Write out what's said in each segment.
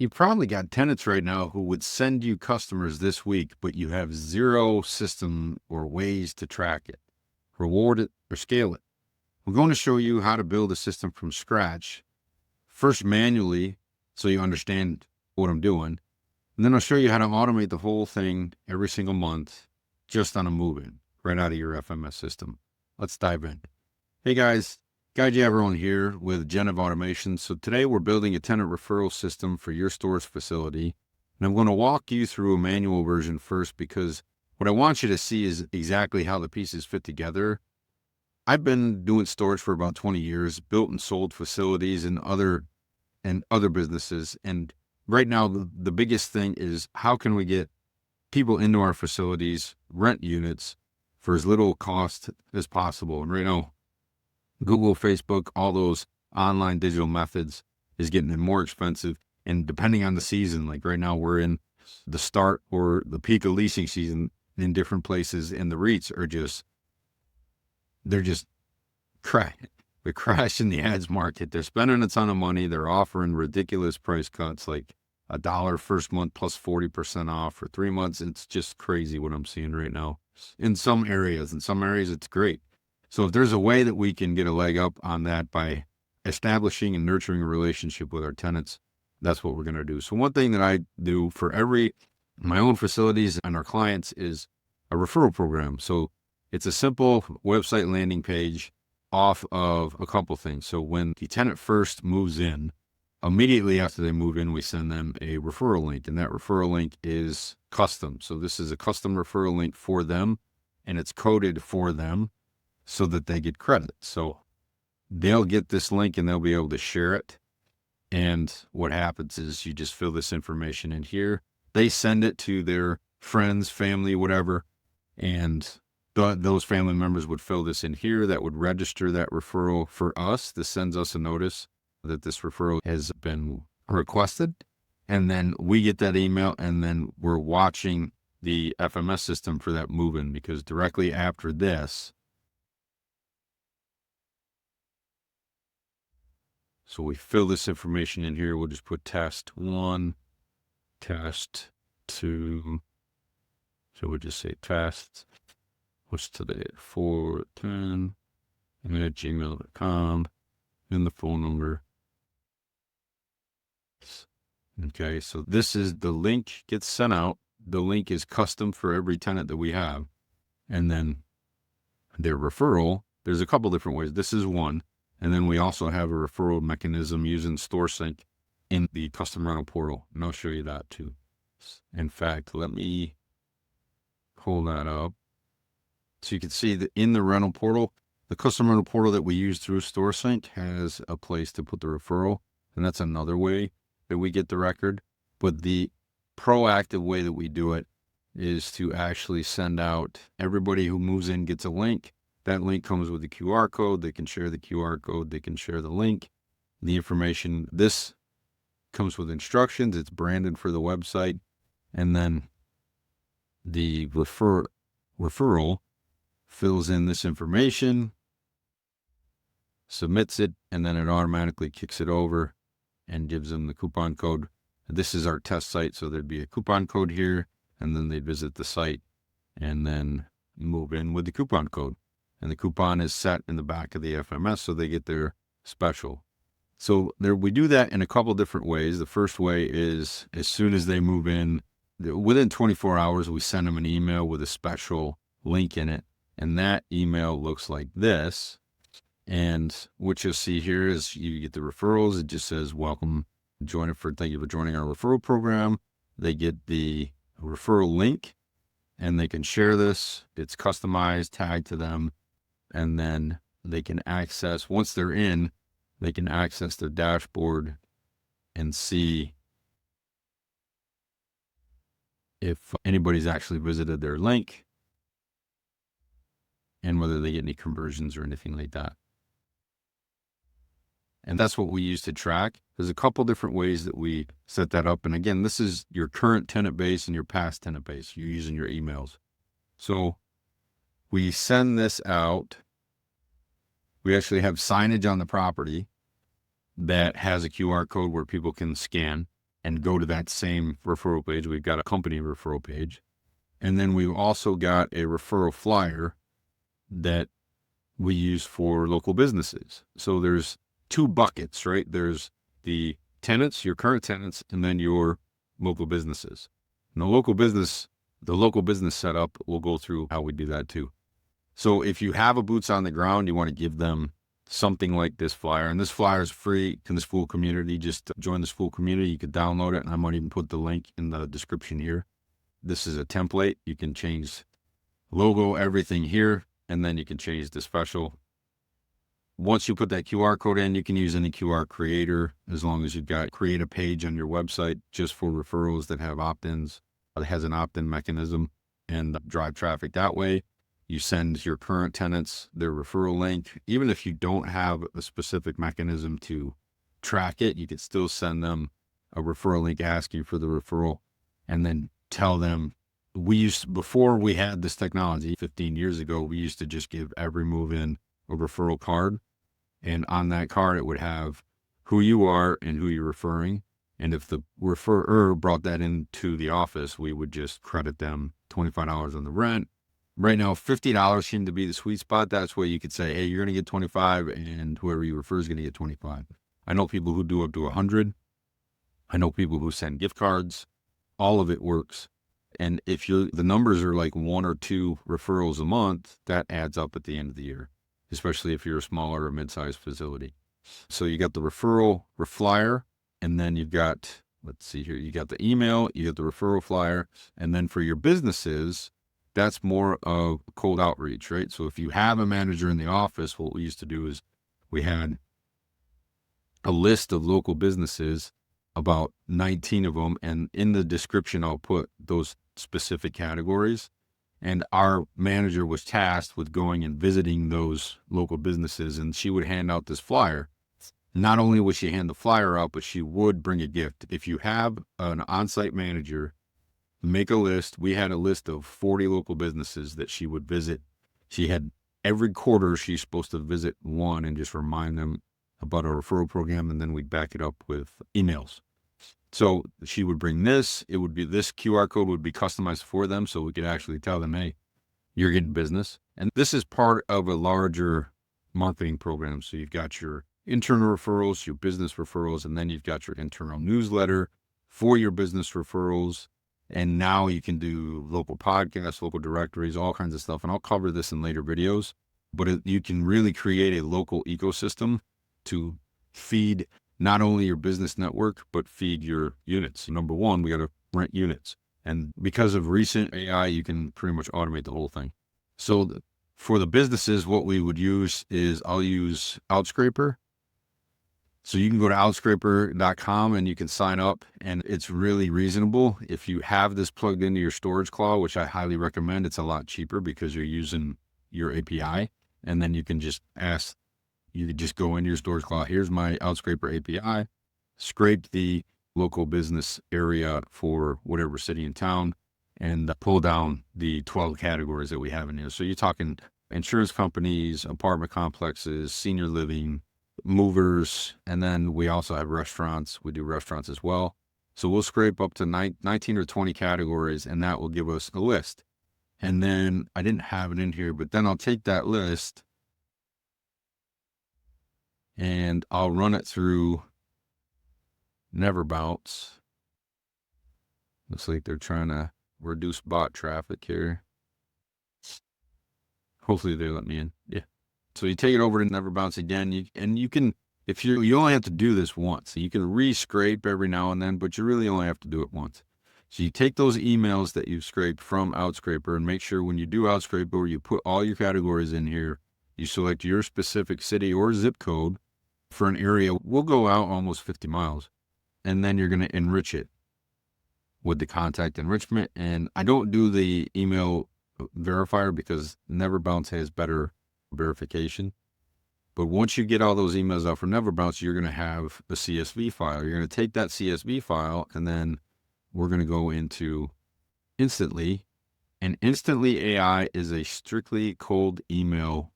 You probably got tenants right now who would send you customers this week, but you have zero system or ways to track it, reward it, or scale it. We're going to show you how to build a system from scratch, first manually, so you understand what I'm doing. And then I'll show you how to automate the whole thing every single month, just on a move-in, right out of your FMS system. Let's dive in. Hey guys, Guy Javerone here with Agentive Automation. So today we're building a tenant referral system for your storage facility. And I'm going to walk you through a manual version first, because what I want you to see is exactly how the pieces fit together. I've been doing storage for about 20 years, built and sold facilities and other businesses. And right now, the biggest thing is, how can we get people into our facilities, rent units for as little cost as possible? And right now, Google, Facebook, all those online digital methods is getting more expensive. And depending on the season, like right now, we're in the start or the peak of leasing season in different places, and the REITs are they're crashing the ads market. They're spending a ton of money. They're offering ridiculous price cuts, like $1 first month plus 40% off for 3 months. It's just crazy what I'm seeing right now. In some areas, it's great. So if there's a way that we can get a leg up on that by establishing and nurturing a relationship with our tenants, that's what we're going to do. So one thing that I do for my own facilities and our clients is a referral program. So it's a simple website landing page off of a couple things. So when the tenant first moves in, immediately after they move in, we send them a referral link, and that referral link is custom. So this is a custom referral link for them, and it's coded for them so that they get credit. So they'll get this link and they'll be able to share it. And what happens is you just fill this information in here. They send it to their friends, family, whatever, and those family members would fill this in here. That would register that referral for us. This sends us a notice that this referral has been requested. And then we get that email, and then we're watching the FMS system for that move-in, because directly after this, so we fill this information in here. We'll just put test 1, test 2. So we'll just say test. What's today? 4/10. And then at gmail.com. And the phone number. Okay, so this is the link gets sent out. The link is custom for every tenant that we have. And then their referral, there's a couple different ways. This is one. And then we also have a referral mechanism using StorSync in the custom rental portal. And I'll show you that too. In fact, let me pull that up. So you can see that in the rental portal, the custom rental portal that we use through StorSync has a place to put the referral. And that's another way that we get the record. But the proactive way that we do it is to actually send out, everybody who moves in gets a link. That link comes with a QR code. They can share the QR code. They can share the link, the information. This comes with instructions. It's branded for the website. And then the referral fills in this information, submits it, and then it automatically kicks it over and gives them the coupon code. This is our test site, so there'd be a coupon code here, and then they'd visit the site and then move in with the coupon code. And the coupon is set in the back of the FMS, so they get their special. So we do that in a couple different ways. The first way is, as soon as they move in, within 24 hours, we send them an email with a special link in it. And that email looks like this. And what you'll see here is you get the referrals. It just says, welcome, thank you for joining our referral program. They get the referral link, and they can share this. It's customized, tagged to them. And then they can access, once they're in, they can access their dashboard and see if anybody's actually visited their link and whether they get any conversions or anything like that. And that's what we use to track. There's a couple different ways that we set that up. And again, this is your current tenant base and your past tenant base. You're using your emails. So we send this out. We actually have signage on the property that has a QR code where people can scan. and go to that same referral page. We've got a company referral page. And then we've also got a referral flyer that we use for local businesses. So there's two buckets, right? There's the tenants, your current tenants, and then your local businesses. And the local business setup, we'll go through how we do that too. So if you have a boots on the ground, you want to give them something like this flyer, and this flyer is free in the Spool community. Just join the Spool community. You could download it, and I might even put the link in the description here. This is a template. You can change logo, everything here, and then you can change the special. Once you put that QR code in, you can use any QR creator as long as you've got create a page on your website just for referrals that have opt-ins. It has an opt-in mechanism and drive traffic that way. You send your current tenants their referral link. Even if you don't have a specific mechanism to track it, you could still send them a referral link asking for the referral, and then tell them, before we had this technology 15 years ago, we used to just give every move-in a referral card. And on that card, it would have who you are and who you're referring. And if the referrer brought that into the office, we would just credit them $25 on the rent. Right now, $50 seemed to be the sweet spot. That's where you could say, hey, you're going to get 25 and whoever you refer is going to get 25. I know people who do up to 100. I know people who send gift cards. All of it works. And if the numbers are like 1 or 2 referrals a month, that adds up at the end of the year, especially if you're a smaller or mid-sized facility. So you got the referral flyer, and then you've got, let's see here, you got the email, you got the referral flyer, and then for your businesses, that's more of cold outreach, right? So if you have a manager in the office, what we used to do is we had a list of local businesses, about 19 of them, and in the description, I'll put those specific categories. And our manager was tasked with going and visiting those local businesses, and she would hand out this flyer. Not only would she hand the flyer out, but she would bring a gift. If you have an on-site manager, make a list. We had a list of 40 local businesses that she would visit. She had every quarter, she's supposed to visit one and just remind them about our referral program, and then we'd back it up with emails. So she would bring this. It would be this QR code would be customized for them, so we could actually tell them, hey, you're getting business. And this is part of a larger marketing program. So you've got your internal referrals, your business referrals, and then you've got your internal newsletter for your business referrals. And now you can do local podcasts, local directories, all kinds of stuff. And I'll cover this in later videos, but you can really create a local ecosystem to feed not only your business network, but feed your units. Number one, we got to rent units. And because of recent AI, you can pretty much automate the whole thing. So for the businesses, what we would use is I'll use Outscraper. So you can go to outscraper.com and you can sign up, and it's really reasonable. If you have this plugged into your storage claw, which I highly recommend, it's a lot cheaper because you're using your API, and then you can just you could just go into your storage claw. Here's my Outscraper API, scrape the local business area for whatever city and town, and pull down the 12 categories that we have in here. So you're talking insurance companies, apartment complexes, senior living, movers, and then we also have restaurants. We do restaurants as well. So we'll scrape up to 19 or 20 categories, and that will give us a list. And then I didn't have it in here, but then I'll take that list and I'll run it through Neverbounce. Looks like they're trying to reduce bot traffic here. Hopefully they let me in. Yeah. So you take it over to Neverbounce again, you can, if you only have to do this once. You can re-scrape every now and then, but you really only have to do it once. So you take those emails that you've scraped from Outscraper and make sure when you do Outscraper, you put all your categories in here. You select your specific city or zip code for an area. We'll go out almost 50 miles, and then you're going to enrich it with the contact enrichment. And I don't do the email verifier because Neverbounce has better verification. But once you get all those emails out from Neverbounce, you're going to have a CSV file. You're going to take that CSV file, and then we're going to go into Instantly. And Instantly AI is a strictly cold email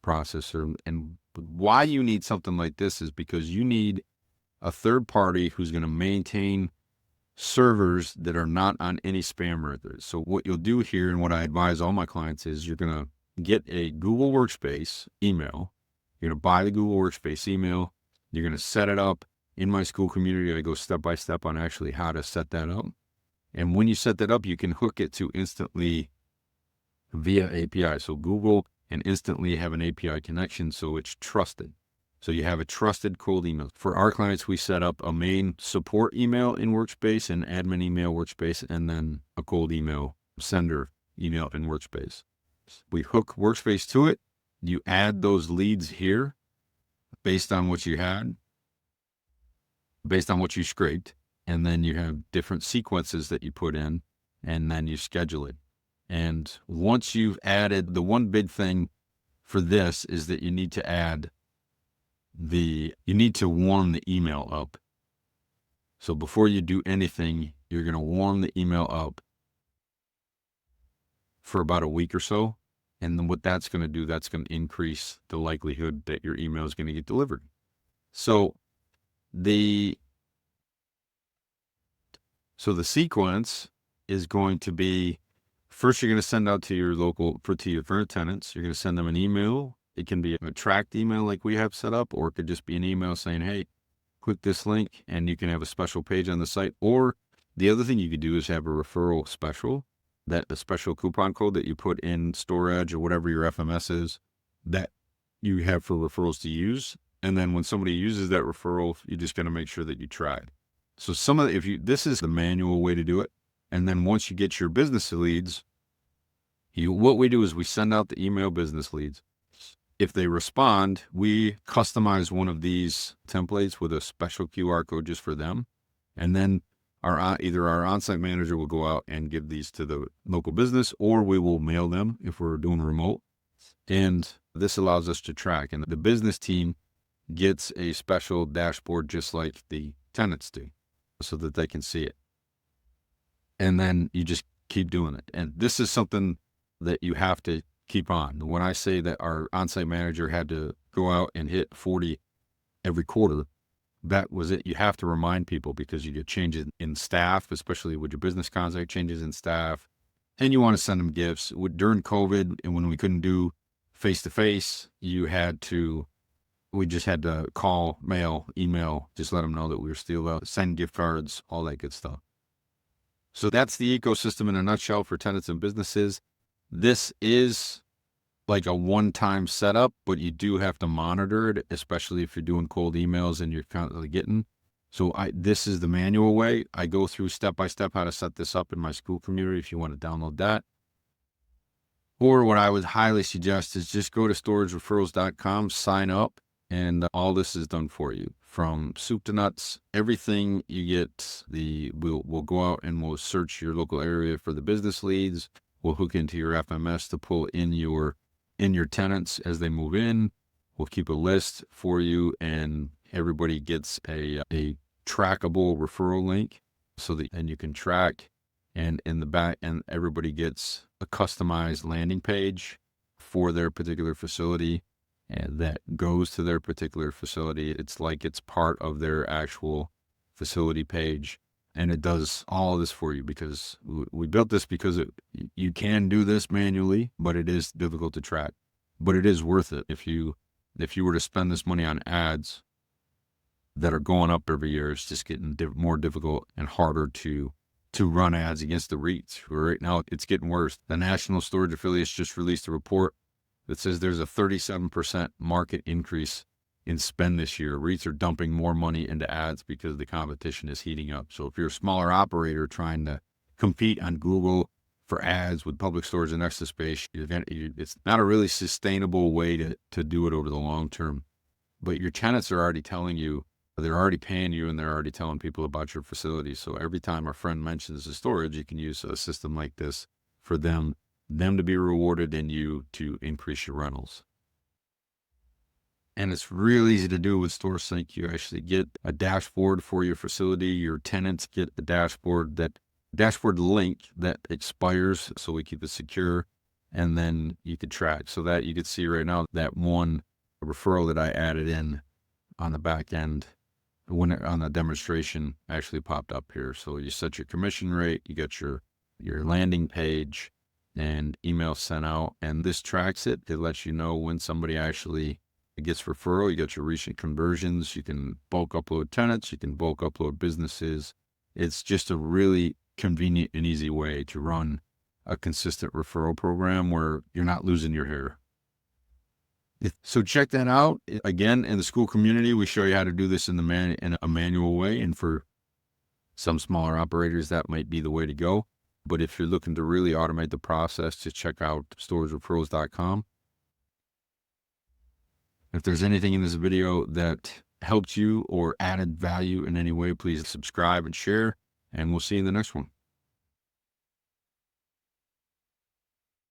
processor. And why you need something like this is because you need a third party who's going to maintain servers that are not on any spam filters. So what you'll do here, and what I advise all my clients, is you're going to get a Google Workspace email. You're going to buy the Google Workspace email. You're going to set it up. In my school community, I go step by step on actually how to set that up. And when you set that up, you can hook it to Instantly via API. So Google and Instantly have an API connection, so it's trusted. So you have a trusted cold email. For our clients, we set up a main support email in Workspace, an admin email Workspace, and then a cold email sender email in Workspace. We hook Workspace to it. You add those leads here based on what you had, based on what you scraped, and then you have different sequences that you put in, and then you schedule it. And once you've added, the one big thing for this is that you need to add you need to warm the email up. So before you do anything, you're going to warm the email up for about a week or so. And then what that's going to do, that's going to increase the likelihood that your email is going to get delivered. So the sequence is going to be, first you're going to send out to your to your current tenants. You're going to send them an email. It can be a tracked email like we have set up, or it could just be an email saying, hey, click this link, and you can have a special page on the site. Or the other thing you could do is have a referral special, a special coupon code that you put in Storage or whatever your FMS is that you have for referrals to use. And then when somebody uses that referral, you just got to make sure that you try it. So this is the manual way to do it. And then once you get your business leads, what we do is we send out the email business leads. If they respond, we customize one of these templates with a special QR code just for them. And then either our on-site manager will go out and give these to the local business, or we will mail them if we're doing remote. And this allows us to track. And the business team gets a special dashboard just like the tenants do, so that they can see it. And then you just keep doing it. And this is something that you have to keep on. When I say that our on-site manager had to go out and hit 40 every quarter, that was it. You have to remind people, because you get changes in staff, especially with your business contact, changes in staff, and you want to send them gifts. During COVID, and when we couldn't do face-to-face, we just had to call, mail, email, just let them know that we were still out, send gift cards, all that good stuff. So that's the ecosystem in a nutshell for tenants and businesses. This is like a one-time setup, but you do have to monitor it, especially if you're doing cold emails and you're constantly getting. So this is the manual way. I go through step by step how to set this up in my school community if you want to download that. Or what I would highly suggest is just go to StorageReferrals.com, sign up, and all this is done for you. From soup to nuts, everything you get, we'll go out and we'll search your local area for the business leads. We'll hook into your FMS to pull in your tenants as they move in. We'll keep a list for you, and everybody gets a trackable referral link and you can track. And in the back, and everybody gets a customized landing page for their particular facility, and that goes to their particular facility. It's like it's part of their actual facility page. And it does all of this for you, because we built this because you can do this manually, but it is difficult to track. But it is worth it. If you were to spend this money on ads that are going up every year, it's just getting more difficult and harder to run ads against the REITs. Right now, it's getting worse. The National Storage Affiliates just released a report that says there's a 37% market increase in spend this year. REITs are dumping more money into ads because the competition is heating up. So if you're a smaller operator trying to compete on Google for ads with Public Storage and Extra Space, it's not a really sustainable way to do it over the long term. But your tenants are already telling you, they're already paying you, and they're already telling people about your facility. So every time a friend mentions a storage, you can use a system like this for them to be rewarded and you to increase your rentals. And it's real easy to do with StorSync. You actually get a dashboard for your facility. Your tenants get a dashboard link that expires, so we keep it secure. And then you could track, so that you could see right now that one referral that I added in on the back end when it, on the demonstration actually popped up here. So you set your commission rate, you get your landing page and email sent out, and this tracks it. It lets you know when somebody actually gets referral. You get your recent conversions. You can bulk upload tenants. You can bulk upload businesses. It's just a really convenient and easy way to run a consistent referral program where you're not losing your hair. So check that out. Again, in the school community, we show you how to do this in a manual way. And for some smaller operators, that might be the way to go. But if you're looking to really automate the process, just check out StorageReferrals.com. If there's anything in this video that helped you or added value in any way, please subscribe and share, and we'll see you in the next one.